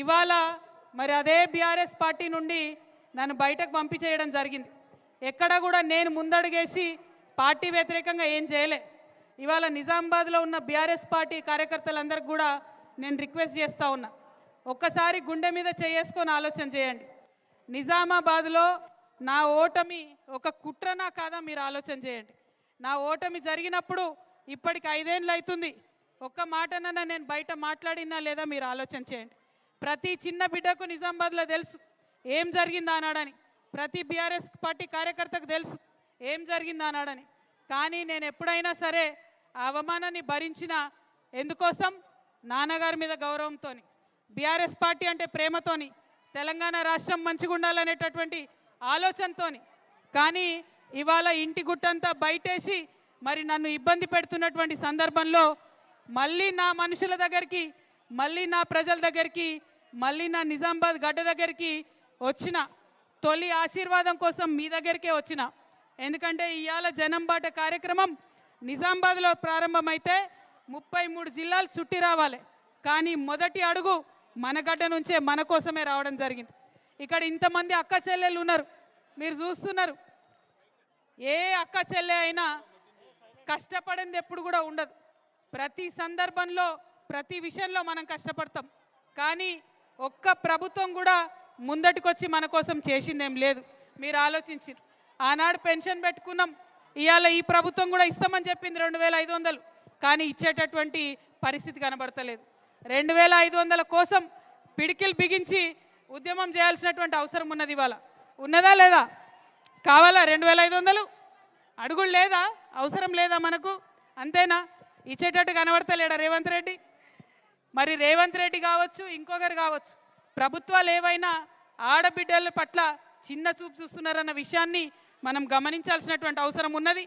ఇవాళ మరి అదే బీఆర్ఎస్ పార్టీ నుండి నన్ను బయటకు పంపించేయడం జరిగింది. ఎక్కడ కూడా నేను ముందడుగేసి పార్టీ వ్యతిరేకంగా ఏం చేయలే. ఇవాళ నిజామాబాద్లో ఉన్న బీఆర్ఎస్ పార్టీ కార్యకర్తలందరికీ కూడా నేను రిక్వెస్ట్ చేస్తూ ఉన్నా, ఒక్కసారి గుండె మీద చేసుకొని ఆలోచన చేయండి. నిజామాబాద్లో నా ఓటమి ఒక కుట్రనా కాదా మీరు ఆలోచన చేయండి. నా ఓటమి జరిగినప్పుడు ఇప్పటికి 5 ఏళ్ళు అవుతుంది. ఒక్క మాటనన్నా నేను బయట మాట్లాడినా లేదా మీరు ఆలోచన చేయండి. ప్రతి చిన్న బిడ్డకు నిజామాబాద్లో తెలుసు ఏం జరిగిందా అన్నాడని, ప్రతి బీఆర్ఎస్ పార్టీ కార్యకర్తకు తెలుసు ఏం జరిగిందా అన్నాడని. కానీ నేను ఎప్పుడైనా సరే ఆ అవమానాన్ని భరించిన ఎందుకోసం, నాన్నగారి మీద గౌరవంతో, బీఆర్ఎస్ పార్టీ అంటే ప్రేమతోని, తెలంగాణ రాష్ట్రం మంచిగా ఉండాలనేటటువంటి ఆలోచనతో. కానీ ఇవాళ ఇంటి గుట్టంతా బయటేసి మరి నన్ను ఇబ్బంది పెడుతున్నటువంటి సందర్భంలో మళ్ళీ నా మనుషుల దగ్గరికి, మళ్ళీ నా ప్రజల దగ్గరికి, మళ్ళీ నా నిజామాబాద్ గడ్డ దగ్గరికి వచ్చిన తొలి ఆశీర్వాదం కోసం మీ దగ్గరికే వచ్చిన. ఎందుకంటే ఇవాళ జనం బాట కార్యక్రమం నిజామాబాద్లో ప్రారంభమైతే 33 జిల్లాలు చుట్టి రావాలి. కానీ మొదటి అడుగు మన గడ్డ నుంచే మన కోసమే రావడం జరిగింది. ఇక్కడ ఇంతమంది అక్క చెల్లెలు ఉన్నారు, మీరు చూస్తున్నారు. ఏ అక్క చెల్లె అయినా కష్టపడింది ఎప్పుడు కూడా ఉండదు. ప్రతి సందర్భంలో ప్రతి విషయంలో మనం కష్టపడతాం. కానీ ఒక్క ప్రభుత్వం కూడా ముందటికొచ్చి మన కోసం చేసిందేం లేదు. మీరు ఆలోచించారు. ఆనాడు పెన్షన్ పెట్టుకున్నాం, ఇవాళ ఈ ప్రభుత్వం కూడా ఇస్తామని చెప్పింది 2500, కానీ ఇచ్చేటటువంటి పరిస్థితి కనబడతలేదు. 2500 కోసం పిడికిలు బిగించి ఉద్యమం చేయాల్సినటువంటి అవసరం ఉన్నది. ఇవాళ ఉన్నదా లేదా? కావాలా 2500? అడుగులు లేదా? అవసరం లేదా మనకు? అంతేనా? ఇచ్చేటట్టు కనబడతలేడా రేవంత్ రెడ్డి? మరి రేవంత్ రెడ్డి కావచ్చు, ఇంకొకరు కావచ్చు, ప్రభుత్వాలు ఏవైనా ఆడబిడ్డల పట్ల చిన్న చూపు చూస్తున్నారన్న విషయాన్ని మనం గమనించాల్సినటువంటి అవసరం ఉన్నది.